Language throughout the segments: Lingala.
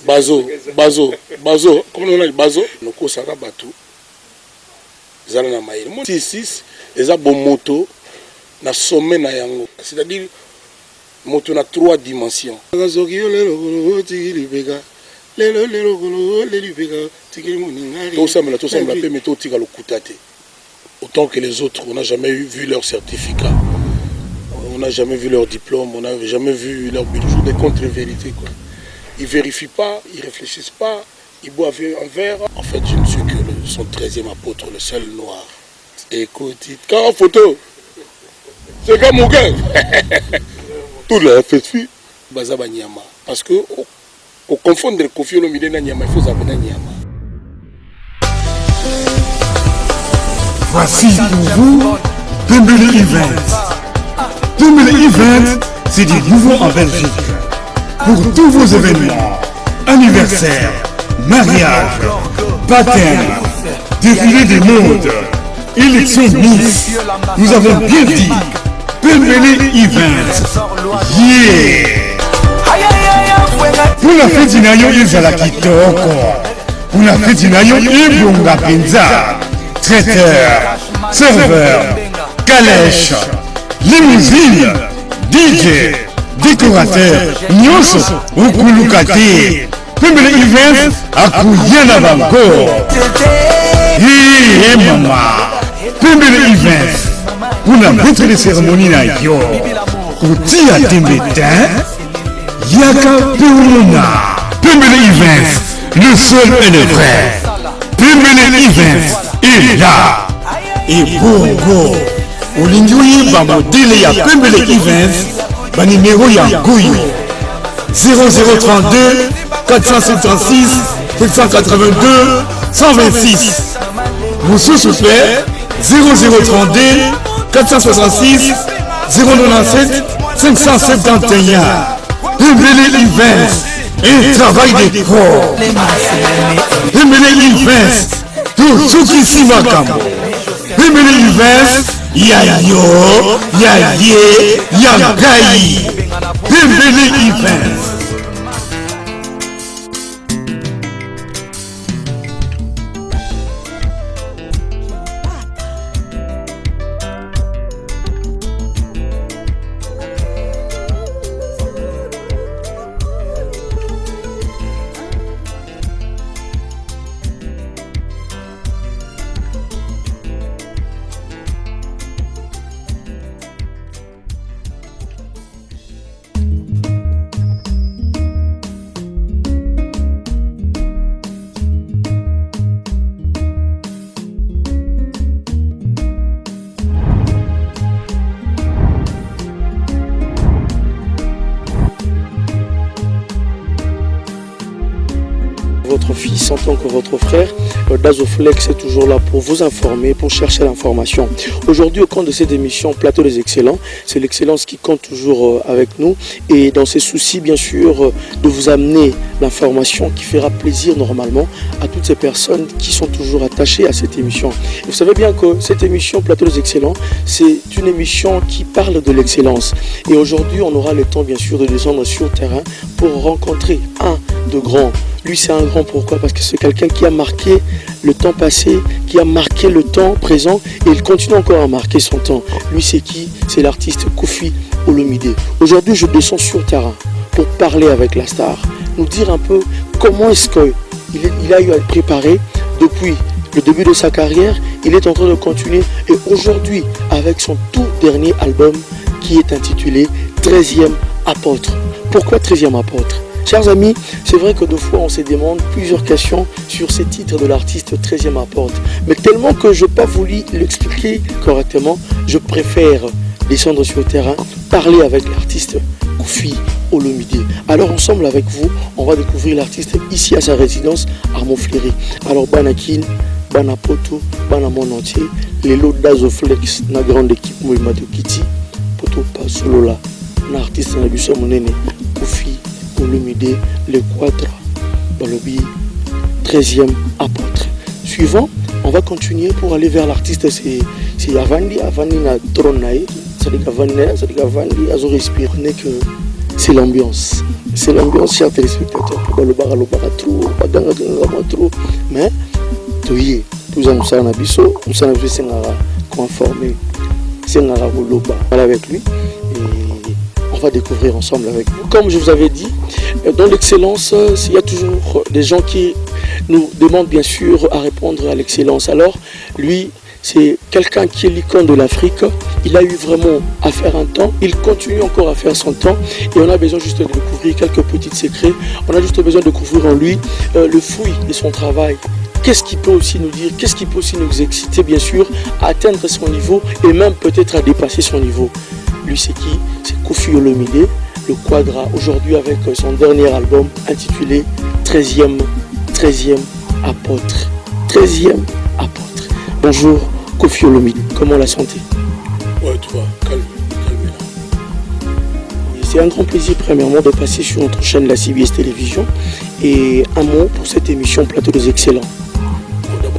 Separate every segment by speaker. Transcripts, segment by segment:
Speaker 1: Bazo, comment on a dit Bazo? Nous consacrons bateau. Zala na maïl. Moi 6 eza bon moto na sommet na yango. C'est-à-dire moto na 3 dimensions. Tout ça pe meto tika le kutate. Autant que les autres, on n'a jamais vu leur certificat. On n'a jamais vu leur diplôme, on n'a jamais vu leur bijoux, des contre-vérités quoi. Ils vérifient pas, ils réfléchissent pas, ils boivent un verre. En fait, je ne suis que son 13e apôtre, le seul noir. Écoute, quand en photo, c'est comme mon gars. Tout la fait fi, Bazaba Nyama. Parce que au confondre Kofi Olomide na Nyama, il faut s'abonner Nyama.
Speaker 2: Voici pour vous Pembele Event. Pembele Event, c'est du nouveau en Belgique. Pour tous vos événements, anniversaires, mariages, baptêmes, défilés des modes, élections Miss, nous avons bien dit Pembele Event. Yeah! Pour la fête d'Inayo Izala Kitoko, pour la fête d'Inayo Ibonga Penza, traiteur, serveur, calèche, limousine, DJ, décorateur, nyonso, okulukate, Pembele Event, akuyana bango. Hé maman, Pembele Event, pour la maître de cérémonie na yo, Kouti a Tembetin, Yaka Peulona, Pembele Event, le seul et le vrai. Pembele Event est là. Et bongo, Olingoui Bamodele ya Pembele Event, ba numéro ya Goyo 0032 476 782 126. Vous sous-soufflez 0032 466 097 571. Pembele Event, un travail de corps. Pembele Event, tout ce qui s'y va comme. Pembele Event, ya yo, ya ye, ya gai. Pembele Event.
Speaker 3: Votre fils en tant que votre frère, Dazoflex est toujours là pour vous informer, pour chercher l'information. Aujourd'hui, au cours de cette émission Plateau des Excellents, c'est l'excellence qui compte toujours avec nous et dans ces soucis, bien sûr, de vous amener l'information qui fera plaisir normalement à toutes ces personnes qui sont toujours attachées à cette émission. Et vous savez bien que cette émission Plateau des Excellents, c'est une émission qui parle de l'excellence. Et aujourd'hui, on aura le temps, bien sûr, de descendre sur le terrain pour rencontrer un de grands. Lui, c'est un grand pourquoi? Parce que c'est quelqu'un qui a marqué le temps passé, qui a marqué le temps présent et il continue encore à marquer son temps. Lui, c'est qui? C'est l'artiste Kofi Olomide. Aujourd'hui, je descends sur le terrain pour parler avec la star, nous dire un peu comment est-ce qu'il a eu à le préparer depuis le début de sa carrière. Il est en train de continuer et aujourd'hui, avec son tout dernier album qui est intitulé 13e apôtre. Pourquoi 13e apôtre? Chers amis, c'est vrai que deux fois on se demande plusieurs questions sur ces titres de l'artiste 13e apôtre. Mais tellement que je n'ai pas voulu l'expliquer correctement, je préfère descendre sur le terrain, parler avec l'artiste Kofi Olomide. Alors ensemble avec vous, on va découvrir l'artiste ici à sa résidence à Montfléry. Alors Banakin, Banapoto, Banamon entier, les lots Dazoflex, la grande équipe Moïmato Kiti, Poto Pasolola, l'artiste Nabusa Monene, Kofi Olomide, le quadre, dans le billet 13e apôtre. Suivant, on va continuer pour aller vers l'artiste, c'est Avandi na Tronaï, c'est Avandi, Azo respire, que c'est l'ambiance, c'est l'ambiance, chers téléspectateurs. Mais, oui, tout ça, nous sommes en abisso, nous sommes conformés, c'est avec lui. Et on va découvrir ensemble avec vous. Comme je vous avais dit, dans l'excellence, il y a toujours des gens qui nous demandent bien sûr à répondre à l'excellence. Alors, lui, c'est quelqu'un qui est l'icône de l'Afrique. Il a eu vraiment à faire un temps. Il continue encore à faire son temps. Et on a besoin juste de découvrir quelques petits secrets. On a juste besoin de découvrir en lui le fruit de son travail. Qu'est-ce qu'il peut aussi nous dire? Qu'est-ce qui peut aussi nous exciter, bien sûr, à atteindre son niveau et même peut-être à dépasser son niveau? Lui, c'est qui? C'est Koffi Olomide, le Quadra, aujourd'hui avec son dernier album intitulé 13e apôtre. 13e apôtre. Bonjour Koffi Olomide, comment la santé?
Speaker 1: Ouais, tu vois, calme là.
Speaker 3: C'est un grand plaisir premièrement de passer sur notre chaîne la CBS Télévision et un mot pour cette émission Plateau des Excellents.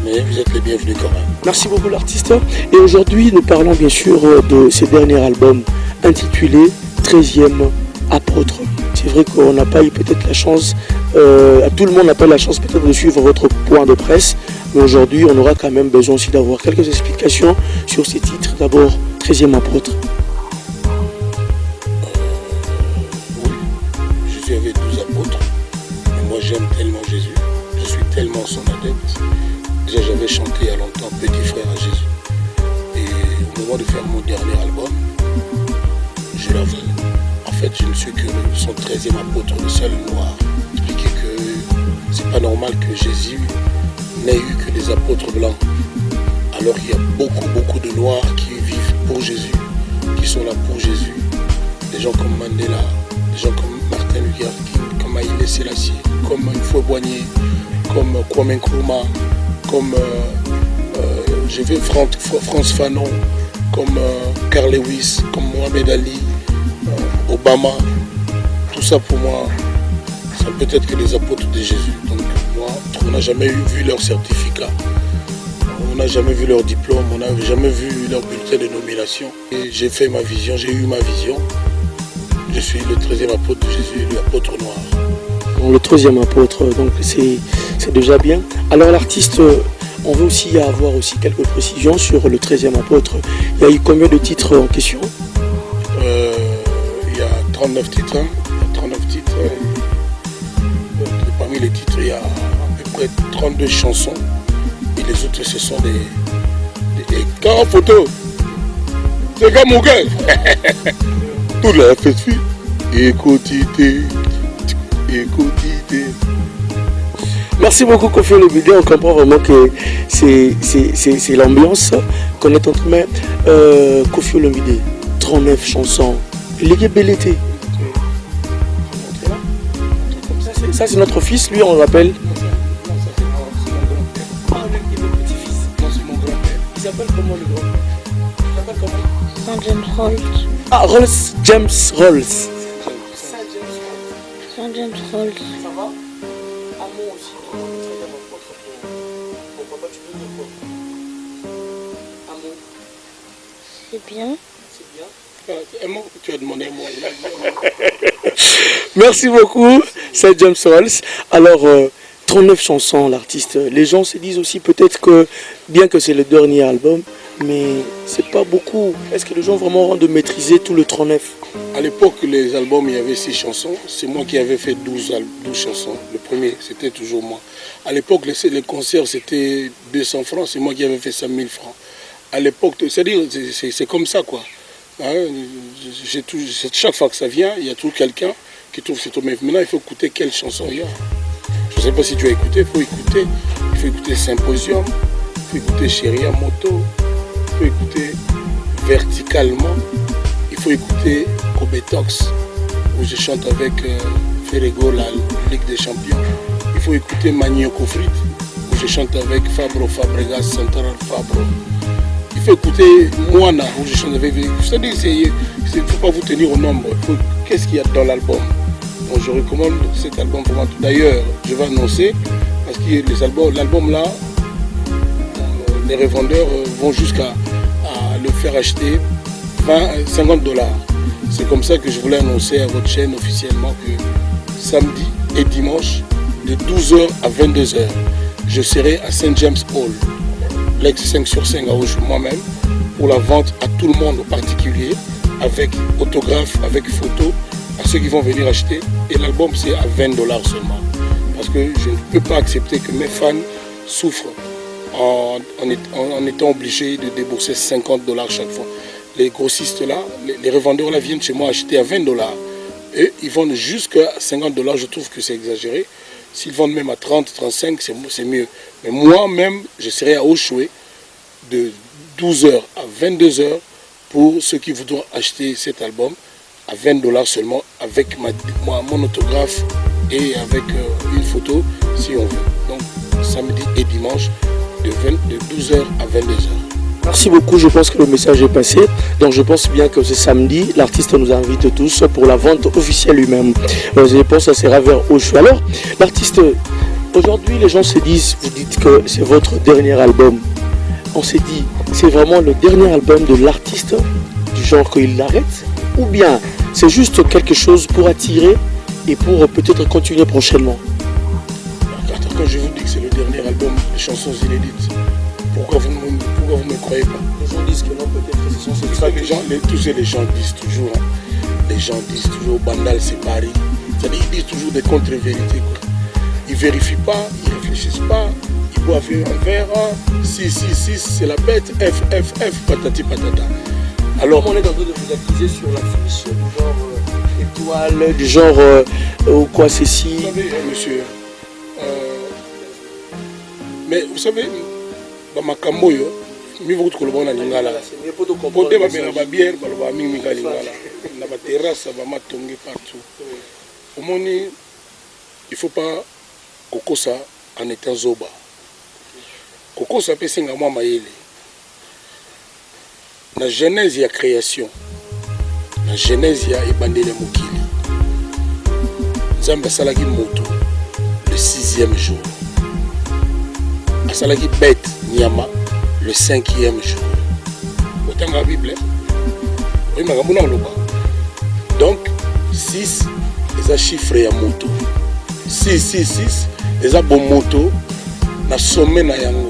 Speaker 1: Vous êtes les bienvenus quand même.
Speaker 3: Merci beaucoup l'artiste. Et aujourd'hui nous parlons bien sûr de ses derniers albums intitulés 13e apôtre. C'est vrai qu'on n'a pas eu peut-être la chance, tout le monde n'a pas eu la chance peut-être de suivre votre point de presse, mais aujourd'hui on aura quand même besoin aussi d'avoir quelques explications sur ces titres. D'abord, 13e apôtre.
Speaker 1: Oui, Jésus avait 12 apôtres, et moi j'aime tellement Jésus, je suis tellement son adepte. Déjà j'avais chanté il y a longtemps Petit frère à Jésus, et au moment de faire mon dernier album, je l'avoue. En fait, je ne suis que son 13e apôtre, le seul noir. Expliquer que c'est pas normal que Jésus n'ait eu que des apôtres blancs. Alors qu'il y a beaucoup de noirs qui vivent pour Jésus, qui sont là pour Jésus. Des gens comme Mandela, des gens comme Martin Luther King, comme Haïlé Sélassié, comme Houphouët-Boigny, comme Kwame Nkrumah, comme France Fanon, comme Carl Lewis, comme Mohamed Ali, Obama. Tout ça pour moi, ça peut être que les apôtres de Jésus. Donc moi, on n'a jamais vu leur certificat, on n'a jamais vu leur diplôme, on n'a jamais vu leur bulletin de nomination. Et j'ai fait ma vision, j'ai eu ma vision. Je suis le 13e apôtre de Jésus, l'apôtre noir.
Speaker 3: Bon, le 13e apôtre, donc c'est déjà bien. Alors l'artiste, on veut aussi avoir aussi quelques précisions sur le 13e apôtre. Il y a eu combien de titres en question?
Speaker 1: Il y a 39 titres. Hein. Il y a 39 titres. Parmi les titres, il y a à peu près 32 chansons. Et les autres, ce sont des grandes photos. C'est comme mon gars. Tout la fait suite. Écoutez.
Speaker 3: Merci beaucoup Koffi Olomide, on comprend vraiment que c'est l'ambiance qu'on est entre mains. Koffi Olomide, 39 chansons, les belleté. Ça c'est notre fils, lui on l'appelle.
Speaker 1: C'est mon grand-père.
Speaker 3: Il s'appelle comment le grand-père?
Speaker 4: Saint James Rolls.
Speaker 3: Ah, Rolls, James Rolls.
Speaker 4: Saint James Rolls.
Speaker 3: Ça va? Amour aussi. Pour papa, tu veux dire quoi? Amour.
Speaker 4: C'est bien.
Speaker 3: C'est bien.
Speaker 1: Un mot, tu as demandé un mot.
Speaker 3: Merci beaucoup, c'est James Rolls. Alors, 39 chansons, l'artiste. Les gens se disent aussi peut-être que, bien que c'est le dernier album, mais c'est pas beaucoup. Est-ce que les gens vraiment ont de maîtriser tout le 39?
Speaker 1: À l'époque, les albums, il y avait 6 chansons. C'est moi qui avais fait 12 chansons. Le premier, c'était toujours moi. À l'époque, les concerts, c'était 200 francs. C'est moi qui avais fait 5000 francs. À l'époque, c'est-à-dire, c'est comme ça, quoi. Hein, chaque fois que ça vient, il y a toujours quelqu'un qui trouve c'est mais maintenant, il faut écouter quelle chanson il y a. Je ne sais pas si tu as écouté, il faut écouter. Il faut écouter Symposium, il faut écouter Chéria Moto, il faut écouter Verticalement, il faut écouter Kobetox, où je chante avec Ferrego, la Ligue des Champions. Il faut écouter Manioko Frites, où je chante avec Fabregas, Central Fabro. Il faut écouter Moana, où je chante avec... C'est-à-dire, il ne faut pas vous tenir au nombre. Qu'est-ce qu'il y a dans l'album? Donc, je recommande cet album pour moi. D'ailleurs, je vais annoncer, parce que l'album là, les revendeurs vont jusqu'à le faire acheter 50 $. C'est comme ça que je voulais annoncer à votre chaîne officiellement que samedi et dimanche de 12h à 22h. Je serai à Saint James Hall, l'ex 5 sur 5 à Auch, moi-même, pour la vente à tout le monde, aux particuliers, avec autographe, avec photo, à ceux qui vont venir acheter. Et l'album, c'est à $20 seulement. Parce que je ne peux pas accepter que mes fans souffrent en étant obligés de débourser $50 chaque fois. Les grossistes là, les revendeurs là viennent chez moi acheter à $20. Et ils vendent jusqu'à $50, je trouve que c'est exagéré. S'ils vendent même à 30, 35, c'est mieux. Mais moi-même, je serai à Auchoué de 12h à 22h pour ceux qui voudront acheter cet album à $20 seulement, avec mon autographe et avec une photo si on veut. Donc samedi et dimanche de 12h à 22h.
Speaker 3: Merci beaucoup, je pense que le message est passé. Donc je pense bien que ce samedi, l'artiste nous invite tous pour la vente officielle lui-même. Je pense que ça sera vers Auchoué. Alors, l'artiste, aujourd'hui les gens se disent, vous dites que c'est votre dernier album. On s'est dit, c'est vraiment le dernier album de l'artiste, du genre qu'il l'arrête, ou bien c'est juste quelque chose pour attirer et pour peut-être continuer prochainement.
Speaker 1: Quand je vous dis que c'est le dernier album de chansons inédites, pourquoi vous ne me croyez pas?
Speaker 3: Les gens disent que non, peut-être que ce sont ces
Speaker 1: ça, les gens disent toujours, hein. Les gens disent toujours, Bandal c'est Paris. C'est-à-dire, ils disent toujours des contre-vérités. Ils ne vérifient pas, ils ne réfléchissent pas, ils boivent un verre, 6, c'est la bête, F, patati patata.
Speaker 3: Alors, on est en train de vous accuser sur l'affiche du genre étoile, du genre ou quoi ceci.
Speaker 1: Vous savez, monsieur, mais vous savez, dans ma camoyo, mi vous que le bon lingala. Pour des bière, la terrasse, va m'attendre partout. Au moins, il ne faut pas Coco ça en étant zoba. Coco ça peut s'engager moi maïle. La genèse y a création. La genèse y a ebandele mokili. Nzambe asalaki moto le 6e jour. Asalaki bête nyama le 5e jour. Autant la Bible. Oui, mais on a le bas. Donc 6 les a chiffré à moto. 6 les a bon moto na sommet na yango.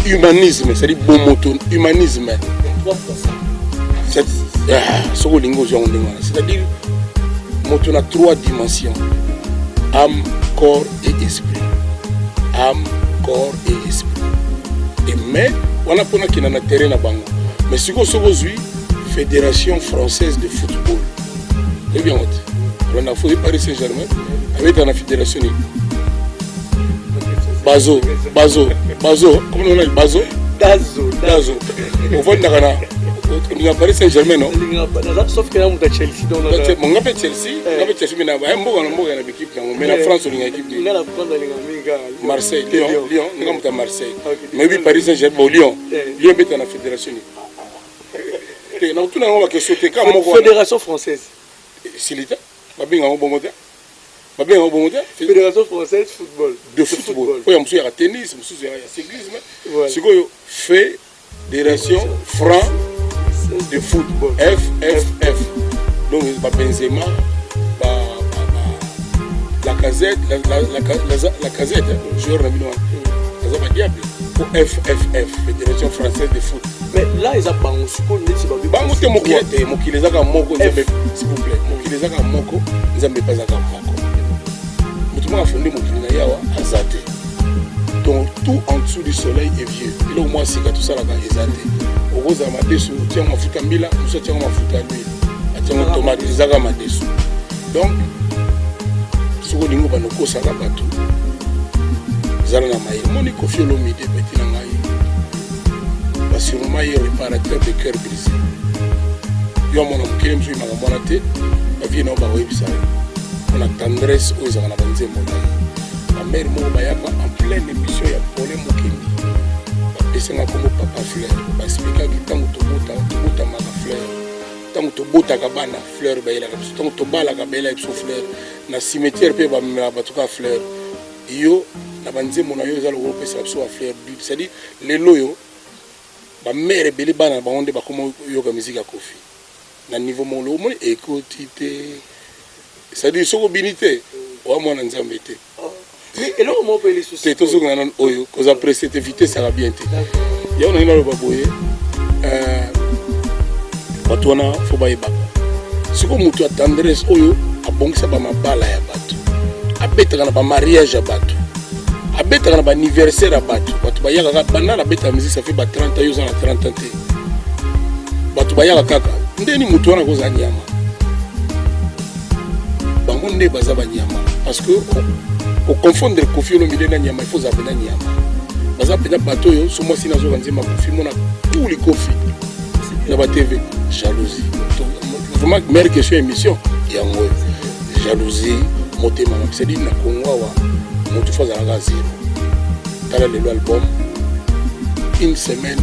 Speaker 1: Humanisme, c'est-à-dire bon moto, humanisme. C'est-à-dire moto na 3 dimensions. Âme, corps et esprit. Âme, corps et esprit. Et mais on a pas qu'il y a un terrain à bango. Mais ce qu'on aujourd'hui, Fédération française de football. Et bien on a fait Paris Saint-Germain avec la fédération. Bazo, comment on a Bazo? Dazo. On voit on a Paris Saint-Germain, non?
Speaker 3: Sauf que là, on a Chelsea.
Speaker 1: On a Chelsea, mais on a une équipe. Mais la France, on a une équipe. Marseille, Lyon, on a Marseille. Mais oui, Paris Saint-Germain, Lyon est dans la fédération.
Speaker 3: Fédération française.
Speaker 1: C'est l'État.
Speaker 3: Fédération française football.
Speaker 1: De football. Il y a tennis, il y a cyclisme. C'est quoi? Fédération France de football. FFF. Donc, Benzema, la casette, joueur de diable. Pour FFF, Fédération française de foot.
Speaker 3: Mais là, ils ont pas un support.
Speaker 1: S'il vous plaît, Moko, ils n'ont pas Moko. Donc tout en dessous du soleil est vieux. Et là au moins c'est que tout ça là est zaté. Au rose à ma dessous, tiens ma fout en bila, nous tiens ma fout à l'huile. Tiens ma tomate, les aga ma dessous. Donc ce qu'on dit nous va nous causer là partout. Zala na maï, Monique Fiolo midi petit na maï. Parce que maï réparateur de cœur brisé. Yo mon homme qui aime jouer ma monate, la vie non ba webisa. On a tendresse aux gens à la banze mon ma mère mo bayaka en pleine émission ya Polé Mokendi. Ba pesenga comme papa fleur, ba expliquer que tant to bota ma fleur. Tant to bota ka bana fleur ba ila ka tant to bala ka bela so fleur na cimetière pe ba mela ba to ka fleur. Yo na banze mon yo za lo pesa so fleur, c'est-à-dire les loyo ba mère beli bana ba onde ba comme yo ka musique ya Kofi. Na niveau mon lo mo écoutité. C'est-à-dire, ce que binité, wa mwana nzambe te.
Speaker 3: Et là comment on peut les soucis?
Speaker 1: C'est tout ce qu'on a oyo cause après cette éviter ça va bien te. Ya on a le baboye batona faut ba yeba. Siko mutu tendresse oyo abongisa ba mabala ya bato. Abetaka na ba mariage ya bato. Abetaka na ba anniversaire ya bato. Bato ba yaka bana na beta musique ça fait ba 30 ans, na 30 ans te. Bato ba yaka kaka. Ndeni mutu wana koza nyama. Bango nde baza ba nyama parce que au confondre Kofi Olomide na nyama il faut zapena nyama. Baza pena bato yo so moi si nazo kanzema Kofi mona tous les Kofi. Na ba TV jalousie. Vraiment meilleure question émission yango jalousie motema c'est dit na Congo wa motu faza la zéro. Tala le album une semaine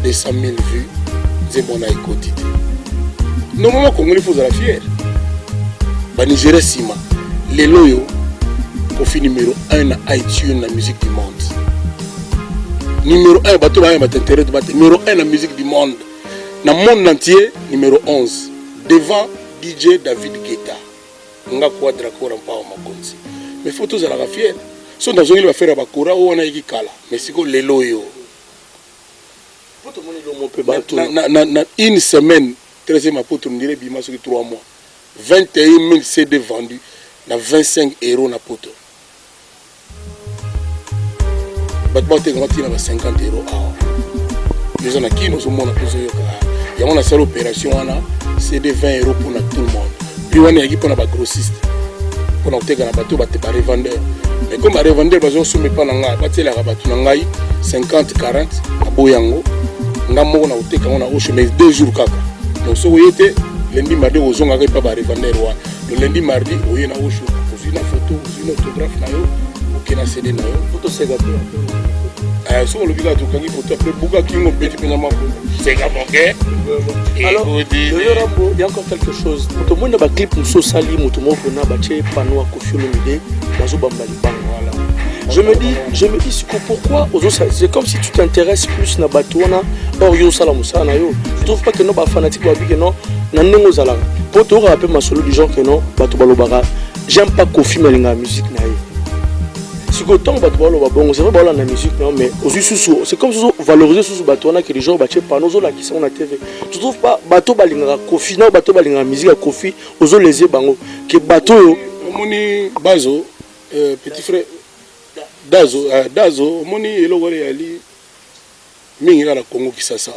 Speaker 1: 200 000 vues zembona écouté. Normalement Congo il faut la fier. Ba Nigeria sima les loyo Kofi numéro 1 na iTunes la musique du monde. Numéro 1 bato ba intérêt de numéro 1 la musique du monde. Na monde entier numéro 11 devant DJ David Guetta. Nga quadra kora mpao makonzi. Mais photos à la fière. Sont dans une va faire bakora ou on a yikala. Mais siko les loyo.
Speaker 3: Photo moni lo mo pe bato.
Speaker 1: Na une semaine 13e apôtre on dirait bima sur 3 mois. 21 000 CD vendus na 25 € na poto. Batbote quand il a 50 € à. Nous on a qui nous sommes na poso yoka. Ya on a seule opération wana CD 20 € pour tout le monde. Puis on est pour na ba grossiste. Pour on teka na bateau ba te ba revendeur. Mais comme ba revendeur bazo soumet pas na nga, ba tela ka bato na ngai 50 40 aboyango. Nga moko na oteka on a au chemin 2 jours kaka. Donc so yete lundi mardi ozonga ka pa ba revendeur wa. Le lundi mardi oye na osho, ozina photo, ozina autographe na yo, okena CD na yo, photo sega pe. So le biga to kangi photo après buga kingo petit pena mako. Sega monke.
Speaker 3: Alors, il y a encore quelque chose. Tout le monde a un clip Mousso Sali, tout le monde a un panneau à Kofi Olomide, je me dis pourquoi c'est comme si tu t'intéresses plus à Batouana, or yo Salamoussa na yo. Je trouve pas que nos fanatiques va dire que non, na nengo zala. Pour te rappeler ma solo du genre que non, Batou Balobara, j'aime pas Kofi mais la musique na yo. Si autant Batoualo bon, c'est vrai la musique non mais c'est comme si valoriser sous Batouana que les gens battent par nos qui sont à TV. Tu trouves pas Bateau balinga Kofi non Bateau balinga musique à Kofi aux les bango que Bateau
Speaker 1: moni Bazo petit frère Dazo moni elogore ali mingi na Congo Kisasa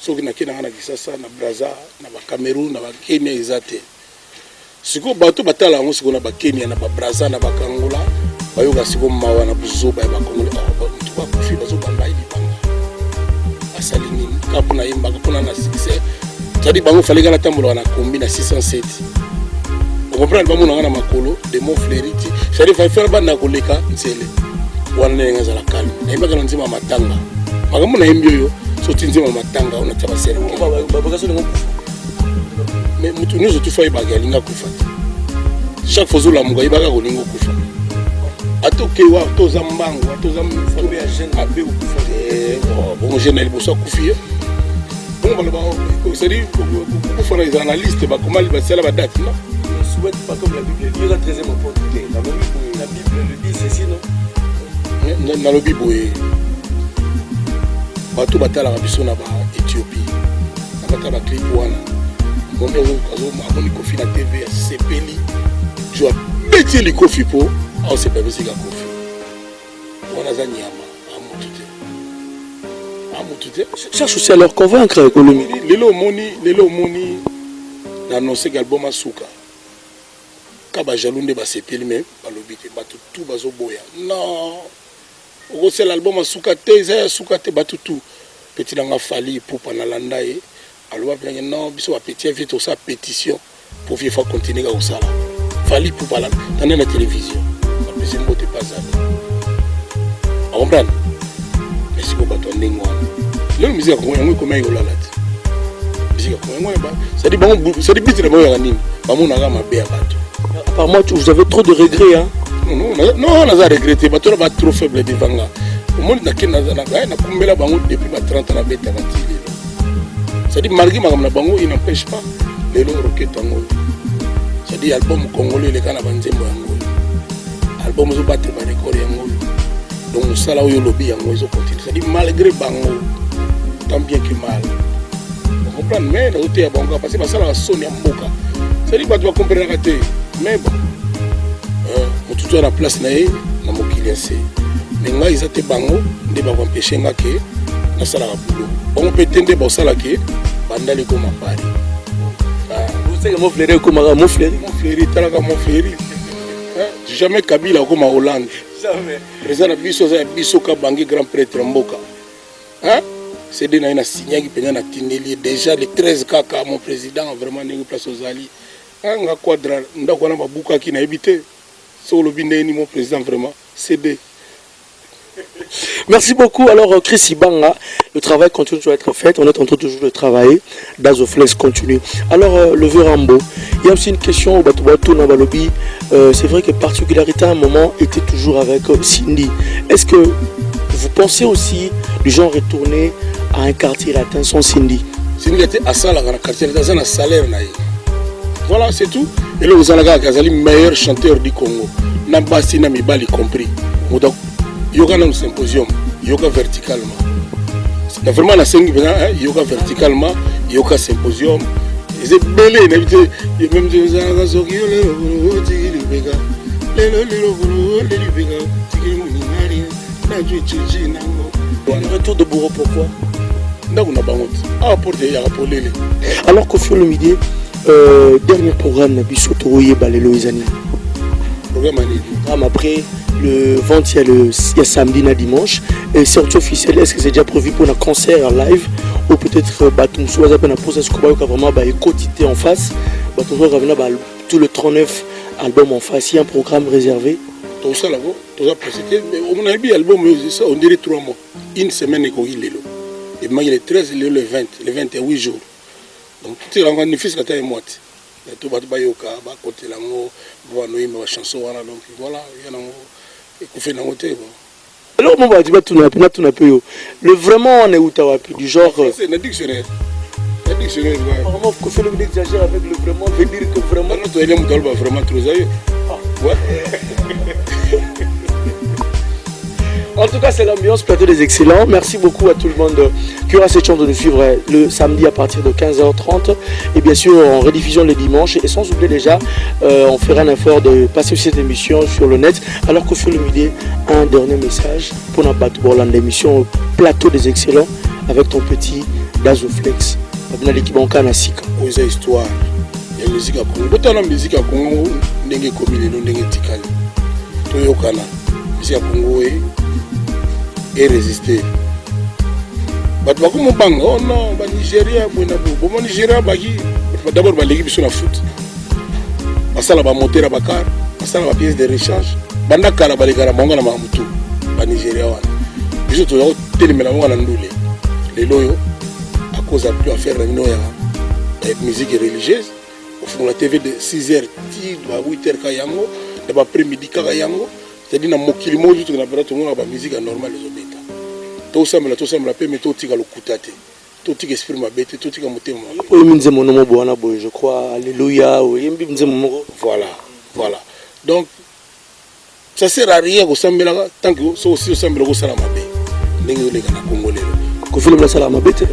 Speaker 1: soki na kina na Kisasa na Brazza na ba Cameroun na ba Kenya ezate siko bato batala ngo siko na ba Kenya na ba Brazza na ba Angola bayoka siko mawa na buzoba ya ba Congolais tu ba Kofi bazo bamba ili banga asali nini kapu na yimba kuna na succès tadi bango fallait gana tambola na kombi na 607 on comprend ba mona na makolo de mon fleuriti c'est va faire ba na koleka ntsele wana nenga la calme na yimba kana nzima matanga makambo na yimbi yo so tinzima matanga ona taba serke baba so ngo mais mutu nous tout fait bagalinga kufa chaque fois la muga ibaka ko lingo kufa atoke wa toza mbango toza mfambe ya jeune abe kufa bon jeune il bossa kufi bon baloba c'est dire kufa les analystes ba comment ba sala ba date non on souhaite pas comme la Bible dit la 13e apôtre la Bible le dit ceci non na lo Bible bato batala ba biso na ba Éthiopie na batala clip wana bon kazo amoni Kofi na TV ya sepeli jo beti li Kofi po on s'est pas vu Kofi on a zanyama amutute
Speaker 3: cherche aussi à leur convaincre Olomide
Speaker 1: lelo moni na annoncé l'album Asuka kaba jalunde ba sepeli mais balobite bato tout bazo boya non o c'est l'album Asuka te Asuka te bato tout petit langa fali pour panalanda e alors bien non biso ba petit vite au sa pétition pour vivre continuer au sala fali pour parler dans la télévision c'est mot pas ça on comprend mais si vous bateau ndingo le musique ko yango ko mayo lalati musique ko yango ba ça dit bon ça dit bitira ba ya nini ba mona ga mabe ya bato
Speaker 3: apparemment vous avez trop de regrets hein
Speaker 1: non on a regretté bato ba trop faible devant nga au monde na kina na kumbela bango depuis ba 30 ans na beta na tili ça dit malgré ma na bango il n'empêche pas les longs roquettes tango ça dit album congolais les kana banzembo yango album zo battre ba record yango donc sala oyo lobby yango zo continue c'est dit malgré bango tant bien que mal on comprend mais na oté ya bango parce que ba sala soni ya mboka c'est dit ba tu vas comprendre raté mais bon mututu na place na ye na mokili ase mais ngai ezate bango nde ba empêcher nga ke na sala ka boulot on peut tendre ba sala ke bandali ko mapari
Speaker 3: vous savez mon fleury comme mon fleury
Speaker 1: talaka mon fleury jamais Kabila comme en Hollande jamais président biso ka bangi grand prêtre mboka hein c'est des na signé qui penya na tineli déjà le 13 kaka mon président vraiment n'est place aux alliés nga quadra ndako na babuka ki na ebité sur le bindeni mon président vraiment CD.
Speaker 3: Merci beaucoup. Alors, Chris Ibanga, le travail continue à être fait. On est en train toujours de travailler. Dazoflex continue. Alors, le vieux Rambo, il y a aussi une question au Batoubatou Nabalobi. C'est vrai que particularité à un moment était toujours avec Cindy. Est-ce que vous pensez aussi du genre retourner à un quartier latin sans Cindy?
Speaker 1: Cindy était à ça, dans le quartier latin, dans un salaire. Voilà, c'est tout. Et là, vous avez le meilleur chanteur du Congo. Nambasi Namibali compris. Yoga un symposium, yoga verticalement. C'est vraiment la scène yoga verticalement, yoga symposium. C'est belé, il même
Speaker 3: le retour de Bourreau, pourquoi? Alors qu'au fur et à mesure, dernier programme Nabiso Toroye Balelo Izani. Programme après le vendredi, il y a samedi et dimanche. Et sortie officielle, est-ce que c'est déjà prévu pour un concert en live ou peut-être Batum Souaza pour un process qui va vraiment quotité en face. Batum Souaza va tout le 39 albums en face. Il y a un programme réservé.
Speaker 1: Tout ça là-bas, tout ça précédé. On a vu l'album, on dirait 3 mois. Une semaine et il est là. Et maintenant il est 13, il est le 20, le 28 jours. Donc tout est là, on a fait ce qu'il y a mois. Tout va être yoka, côté là, on va nous ma chanson donc voilà, il y a un fait dans côté.
Speaker 3: Alors on va dire tout n'a peu. Le vraiment on est où du genre.
Speaker 1: C'est un dictionnaire. Un dictionnaire.
Speaker 3: Vraiment faut faire le exagère avec le vraiment veut dire que vraiment.
Speaker 1: Non, toi il est vraiment trop sérieux. Ouais.
Speaker 3: En tout cas, c'est l'ambiance plateau des excellents. Merci beaucoup à tout le monde qui aura cette chance de nous suivre le samedi à partir de 15h30 et bien sûr en rediffusion le dimanche. Et sans oublier déjà, on fera un effort de passer aussi cette émission sur le net. Alors qu'au fur et à mesure, un dernier message pour notre l'émission plateau des excellents avec ton petit Dazoflex. Dans l'équipe en Kanasika.
Speaker 1: Aux histoires, il y a musique à Congo. Autant la musique à Congo, n'est comme il est non n'est tikali. Tout est au Kana. Musique à Congo et résister. Oh non, Nigeria, Nigeria, d'abord l'équipe sur la foot. Ça va monter la bacar, ça va pièce de rechange. Banda kala baligara monga na mamutu. Nigeria wana. Biso to télémela monga na ndule. Les loyo à cause de plus à faire réunion ya musique religieuse. Au fond la TV de 6h à 8h kayango, de après-midi kayango. C'est-à-dire na mokili mo juste na barato ngona ba musique normale les obeta. To sambela pe meto tika lokutate. To tika esprit mabete, to tika motema.
Speaker 3: O minze monomo boana boy, je crois. Alléluia. O yembi minze momo.
Speaker 1: Voilà. Donc ça sert à rien ko sambela tant que so aussi sambela ko sala mabe. Ndenge le kana congolais.
Speaker 3: Ko filo la sala mabete.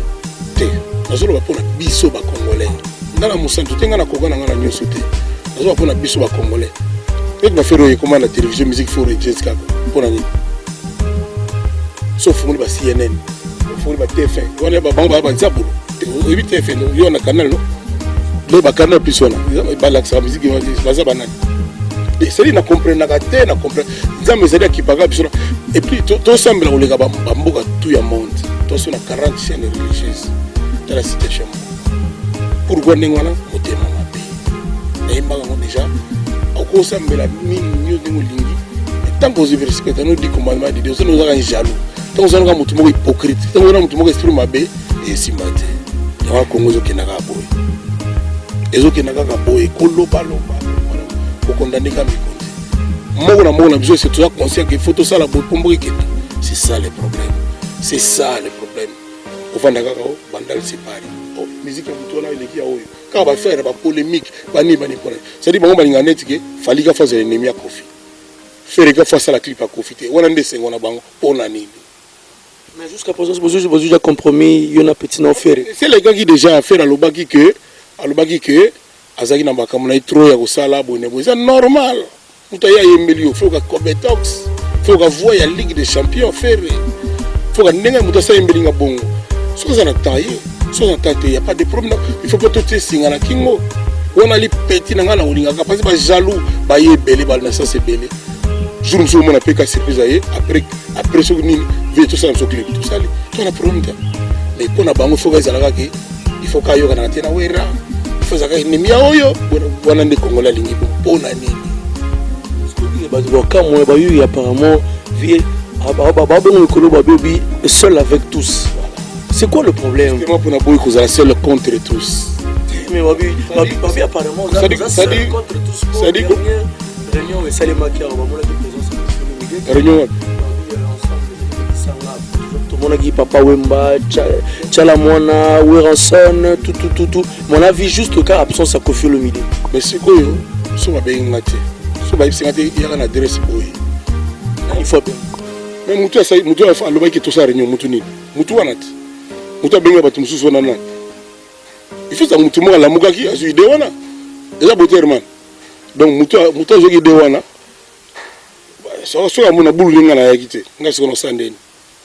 Speaker 1: Te. Nazolo ba pona biso ba congolais. Ndala musantu tenga na kokana ngana nyoso te. Nazolo ba pona biso ba congolais. Et va faire comment la télévision musique faut rejeter pour l'année. Sauf pour le CNN, pour le TF1. On est pas zabou. Et puis TF1, il y a un canal non. Le canal plus on a. La musique va ça banane. Et c'est il n'a compris n'a gâté n'a compris. Ça me c'est qui paga plus. Et puis tout semble on les gars bamboka tout le monde. Tout sur la 40 chaînes religieuses dans la situation. Pourquoi n'engana motema mabe. Et mbaga déjà au sambela minyo lingi tant que vous respectez nos 10 commandements de Dieu, nous avons jaloux. Tant que nous avons mutumo hypocrite, tant que nous avons mutumo esprit mabe et simbate. Dans Congo qui n'a pas boy. Et qui n'a pas boy, koloba loba. Pour condamner comme il compte. Moi na besoin c'est toujours conscient qu'il faut tout ça la boy pour mourir. C'est ça le problème. C'est ça le problème. Au fond d'accord, bandal séparé. Oh, musique à mutuona il qui a oyo. Quand on va faire la polémique, c'est-à-dire que il fallait faire l'ennemi à Kofi. faire les gars face à la clip à profiter. On a des 5 on a bango pour l'année.
Speaker 3: Mais jusqu'à présent, vous avez déjà compromis, il y en a petit non faire.
Speaker 1: C'est les gars qui déjà fait à l'obaki que Azaki n'a pas comme trop ya kosala bonne. C'est normal. Mutaya yembeli faut que Cobetox, faut que voir la Ligue des Champions faire. Faut que nenga mutasa yembeli nga bongo. Ce que ça n'a taillé, ce que ça n'a taillé, il y a pas de problème. Il faut pas tout singa na kingo. On a les petits na ngala olinga parce que jaloux ba yebeli ba na ça c'est belé. Jour où on a fait une surprise après ce que nous avons tout ça dans ce clip, tout ça, tout a problème. Mais quand on a bango, il faut qu'il faut qu'il y ait un il faut qu'il y ait un des Congolais ligne pour l'année.
Speaker 3: Apparemment, seul avec tous. C'est quoi le problème?
Speaker 1: C'est pour nous qu'on est seul contre tous.
Speaker 3: Mais apparemment, ça dit quoi? Réunion et Salima qui a réunion. Tout le monde a dit Papa Wemba, Tchalamwana, Weranson, tout. Mon avis, juste au cas absence à Kofi Olomide.
Speaker 1: Mais c'est quoi? Si on va bien ngate, si on va bien ngate, il y a une adresse pour eux.
Speaker 3: Il faut bien.
Speaker 1: Mais Moutou a fait le bail qui est tout ça réunion, Moutou ni. Moutou a nat. Moutou a bien ngate, Moutou soit nanat. Il faut ça Moutou moi la Mougaki a joué Dewana. Déjà beauté herman. Donc Moutou a joué Dewana. Soit mon aboulou n'en a quitté. N'a ce qu'on s'en donne.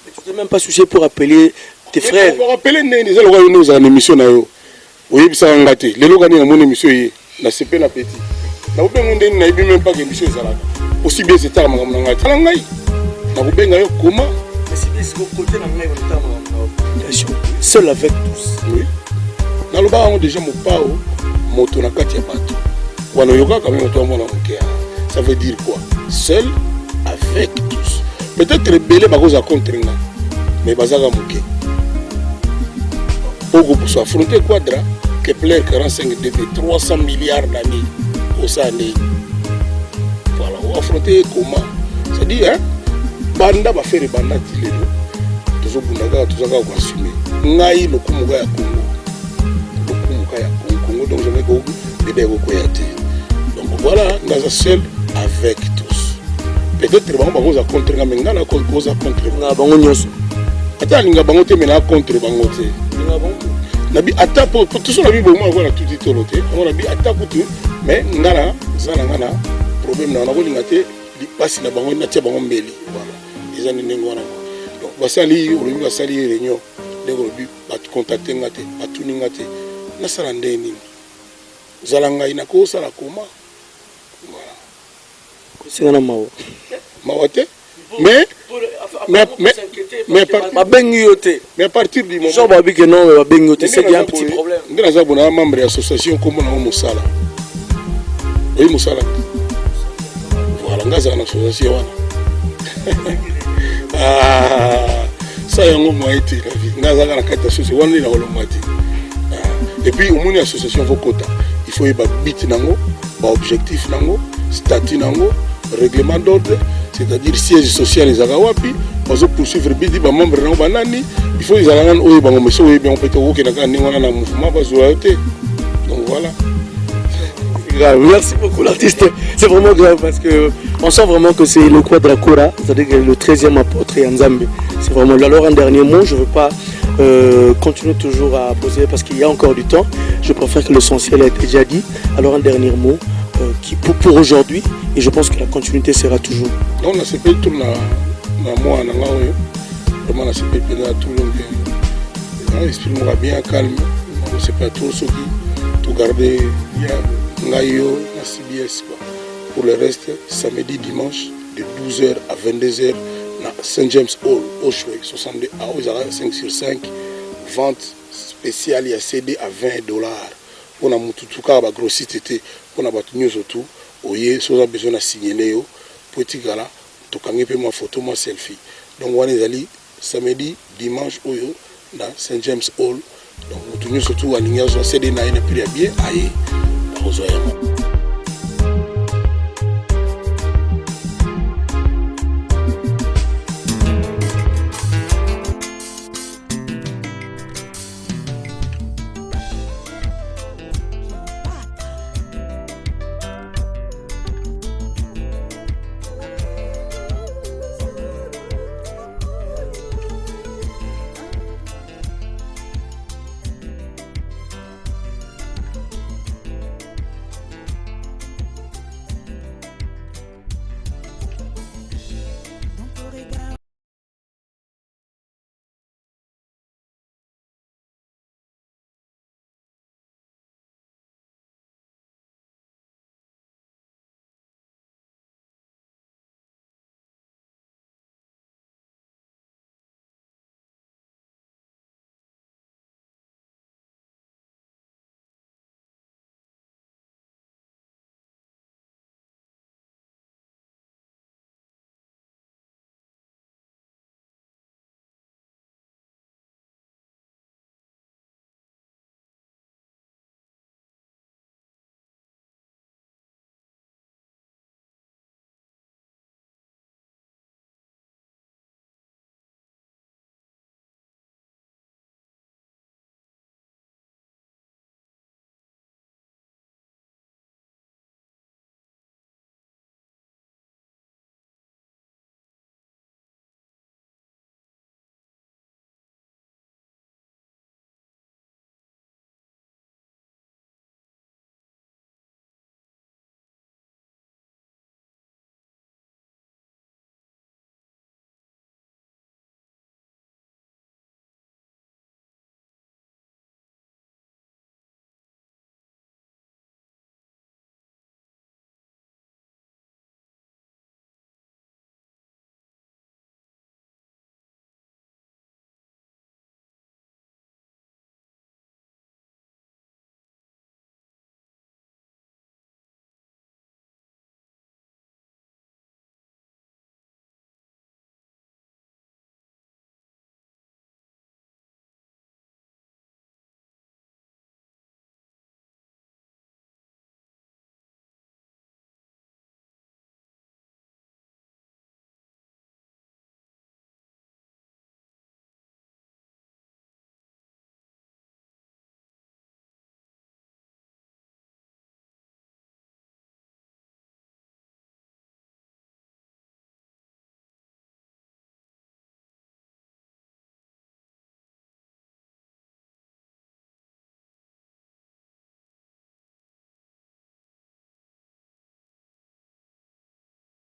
Speaker 3: Tu t'es même pas soucié pour appeler tes frères.
Speaker 1: Pour appeler les gens qui nous en émission na yo. Oui, ça a gâté. Les gens qui ont mon émission yi na CP na petit. Na vous demandez na ibi même pas que émission ça là. Aussi bien c'est tard mangam na ngati. Na ngai. Na vous benga yo comment?
Speaker 3: Mais si bien c'est côté na ngai on tard mangam. Seul avec tous.
Speaker 1: Oui. Na lo ba on déjà mo pao moto na kati ya bato. Wana yoka quand même to mona mukea. Ça veut dire quoi? Seul avec tous. Peut-être rebelle à cause de contre nga. Mais bazaka muke. Pour se affronter Quadra, Kepler 45 DB 300 milliards d'années au Sahel. Voilà, on va affronter comment? C'est-à-dire, hein? Banda va faire banda tilé. Toujours bundaga, tout ça va assumer. Ngai le kumuga ya Congo. Le kumuga ya Congo, donc je vais go bébé go koyate. Donc voilà, nous seul avec tous. Peut-être que bango za contre nga menga na ko za contre nga bango nyoso. Ata linga bango te mena contre bango te. Linga bango. Nabi ata pour tout ça nabi bongo voilà tout dit toloté. On nabi ata kutu mais ngana zana ngana problème na ko linga te li passe na bango na tia bango mbeli. Voilà. Les années ngona. Donc basali olobi basali réunion. Ndeko lobi bat contacter ngate, batuni ngate. Na sala ndeni. Zalanga ina ko sala koma.
Speaker 3: C'est un mao.
Speaker 1: Mawate. Mais à partir du moment
Speaker 3: c'est qu'il y a un petit problème.
Speaker 1: Nous avons un membre de l'association comme on Moussala. Oui, Moussala. Voilà, nous avons une association. Ça y est, on a été la vie. Nous avons une association. Et puis, on a une association Vokota. Il faut y avoir bit nango, objectif nango, statut nango, règlement d'ordre, c'est-à-dire siège social les agawapi, on va poursuivre bidi ba membre nango banani, il faut les alana oyo bango meso oyo bien on peut to na kan ngona na mouvement ba zoaté. Donc voilà.
Speaker 3: Merci beaucoup l'artiste. C'est vraiment grave parce que on sent vraiment que c'est le Quadracora, c'est-à-dire que le 13e apôtre Yanzambe. C'est vraiment là. Alors un dernier mot, je ne veux pas continuer toujours à poser parce qu'il y a encore du temps. Je préfère que l'essentiel ait été déjà dit. Alors un dernier mot qui pour aujourd'hui et je pense que la continuité sera toujours.
Speaker 1: Donc on a CP tout na moi na ngaoyo. Vraiment la CP pendant tout le monde. Esprit moi bien calme. On sait pas trop ce qui tout garder Ngayo, la CBS. Pour le reste, samedi, dimanche, de 12h à 22h, dans St. James Hall, au Choué, 62 à 5/5. Vente spéciale, il y a CD à $20. On a tout a grossiste, on a battu news autour. Oye, si on a besoin de signer, petit gala, tout quand même ma photo, ma selfie. Donc on est allé samedi, dimanche, dans St. James Hall. Donc, nous surtout à l'ignorance, c'est des naïnes, puis bien, aïe. Rosaire.